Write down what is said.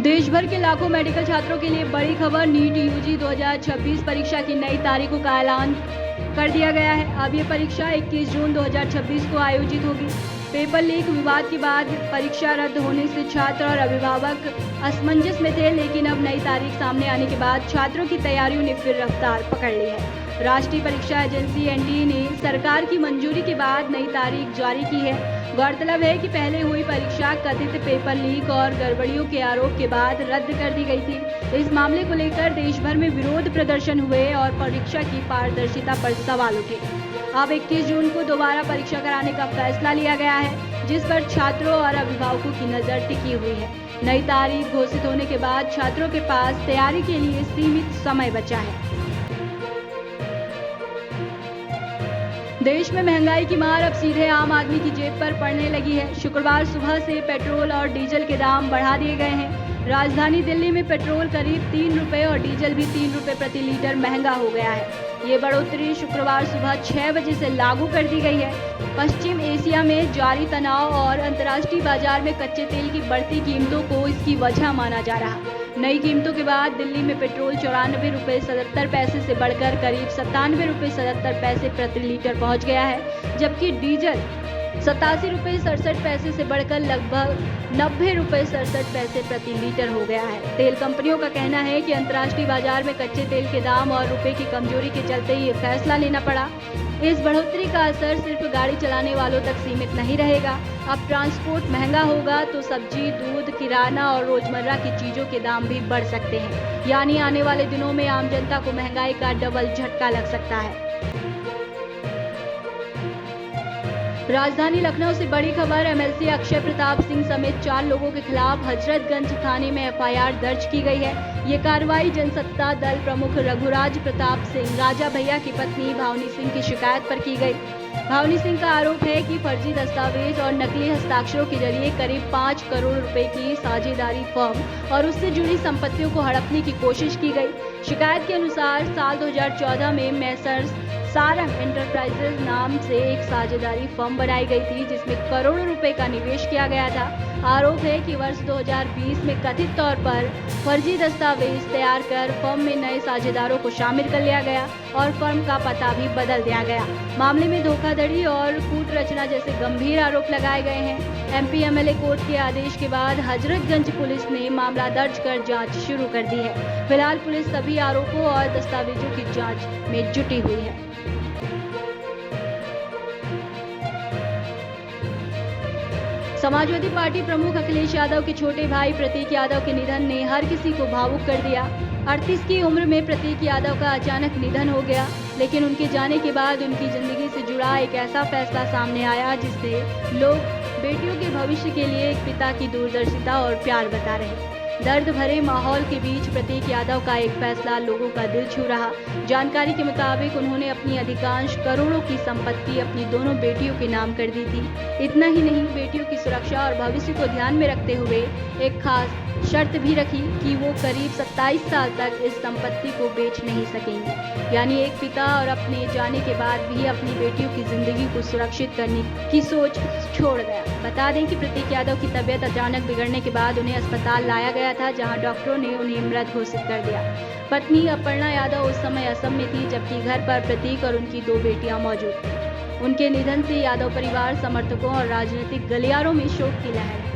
देश भर के लाखों मेडिकल छात्रों के लिए बड़ी खबर। नीट यूजी 2026 परीक्षा की नई तारीखों का ऐलान कर दिया गया है। अब ये परीक्षा 21 जून 2026 को आयोजित होगी। पेपर लीक विवाद के बाद परीक्षा रद्द होने से छात्र और अभिभावक असमंजस में थे, लेकिन अब नई तारीख सामने आने के बाद छात्रों की तैयारियों ने फिर रफ्तार पकड़ ली है। राष्ट्रीय परीक्षा एजेंसी एनटीए ने सरकार की मंजूरी के बाद नई तारीख जारी की है। गौरतलब है कि पहले हुई परीक्षा कथित पेपर लीक और गड़बड़ियों के आरोप के बाद रद्द कर दी गई थी। इस मामले को लेकर देश भर में विरोध प्रदर्शन हुए और परीक्षा की पारदर्शिता पर सवाल उठे। अब 21 जून को दोबारा परीक्षा कराने का फैसला लिया गया है, जिस पर छात्रों और अभिभावकों की नजर टिकी हुई है। नई तारीख घोषित होने के बाद छात्रों के पास तैयारी के लिए सीमित समय बचा है। देश में महंगाई की मार अब सीधे आम आदमी की जेब पर पड़ने लगी है। शुक्रवार सुबह से पेट्रोल और डीजल के दाम बढ़ा दिए गए हैं। राजधानी दिल्ली में पेट्रोल करीब 3 रुपये और डीजल भी 3 रुपये प्रति लीटर महंगा हो गया है। ये बढ़ोतरी शुक्रवार सुबह 6 बजे से लागू कर दी गई है। पश्चिम एशिया में जारी तनाव और अंतर्राष्ट्रीय बाजार में कच्चे तेल की बढ़ती कीमतों को इसकी वजह माना जा रहा। नई कीमतों के बाद दिल्ली में पेट्रोल 94 रुपये 77 पैसे से बढ़कर करीब 97 रुपये 77 पैसे प्रति लीटर पहुंच गया है, जबकि डीजल 87 रुपये 67 पैसे से बढ़कर लगभग 90 रुपये 67 पैसे प्रति लीटर हो गया है। तेल कंपनियों का कहना है कि अंतर्राष्ट्रीय बाजार में कच्चे तेल के दाम और रुपए की कमजोरी के चलते ये फैसला लेना पड़ा। इस बढ़ोतरी का असर सिर्फ गाड़ी चलाने वालों तक सीमित नहीं रहेगा। अब ट्रांसपोर्ट महंगा होगा तो सब्जी, दूध, किराना और रोजमर्रा की चीजों के दाम भी बढ़ सकते हैं। यानी आने वाले दिनों में आम जनता को महंगाई का डबल झटका लग सकता है। राजधानी लखनऊ से बड़ी खबर। एमएलसी अक्षय प्रताप सिंह समेत 4 लोगों के खिलाफ हजरतगंज थाने में एफआईआर दर्ज की गई है। ये कार्रवाई जनसत्ता दल प्रमुख रघुराज प्रताप सिंह, राजा भैया की पत्नी भावनी सिंह की शिकायत पर की गई। भावनी सिंह का आरोप है कि फर्जी दस्तावेज और नकली हस्ताक्षरों के जरिए करीब 5 करोड़ रुपए की साझेदारी फर्म और उससे जुड़ी संपत्तियों को हड़पने की कोशिश की गई। शिकायत के अनुसार साल 2014 में मैसर्स सारंग एंटरप्राइजेज नाम से एक साझेदारी फर्म बनाई गई थी, जिसमें करोड़ों रुपए का निवेश किया गया था। आरोप है कि वर्ष 2020 में कथित तौर पर फर्जी दस्तावेज तैयार कर फर्म में नए साझेदारों को शामिल कर लिया गया और फर्म का पता भी बदल दिया गया। मामले में धोखाधड़ी और कूट रचना जैसे गंभीर आरोप लगाए गए हैं। एमपी एमएलए कोर्ट के आदेश के बाद हजरतगंज पुलिस ने मामला दर्ज कर जांच शुरू कर दी है। फिलहाल पुलिस सभी आरोपों और दस्तावेजों की जांच में जुटी हुई है। समाजवादी पार्टी प्रमुख अखिलेश यादव के छोटे भाई प्रतीक यादव के निधन ने हर किसी को भावुक कर दिया। 38 की उम्र में प्रतीक यादव का अचानक निधन हो गया, लेकिन उनके जाने के बाद उनकी जिंदगी से जुड़ा एक ऐसा फैसला सामने आया जिससे लोग बेटियों के भविष्य के लिए एक पिता की दूरदर्शिता और प्यार बता रहे। दर्द भरे माहौल के बीच प्रतीक यादव का एक फैसला लोगों का दिल छू रहा। जानकारी के मुताबिक उन्होंने अपनी अधिकांश करोड़ों की संपत्ति अपनी दोनों बेटियों के नाम कर दी थी। इतना ही नहीं, बेटियों की सुरक्षा और भविष्य को ध्यान में रखते हुए एक खास शर्त भी रखी कि वो करीब 27 साल तक इस संपत्ति को बेच नहीं सकेंगे। यानी एक पिता और अपने जाने के बाद भी अपनी बेटियों की जिंदगी को सुरक्षित करने की सोच छोड़ गया। बता दें कि प्रतीक यादव की तबीयत अचानक बिगड़ने के बाद उन्हें अस्पताल लाया गया था, जहां डॉक्टरों ने उन्हें मृत घोषित कर दिया। पत्नी अपर्णा यादव उस समय असम में थी, जबकि घर पर प्रतीक और उनकी 2 बेटियां मौजूद थीं। उनके निधन से यादव परिवार, समर्थकों और राजनीतिक गलियारों में शोक की लहर है।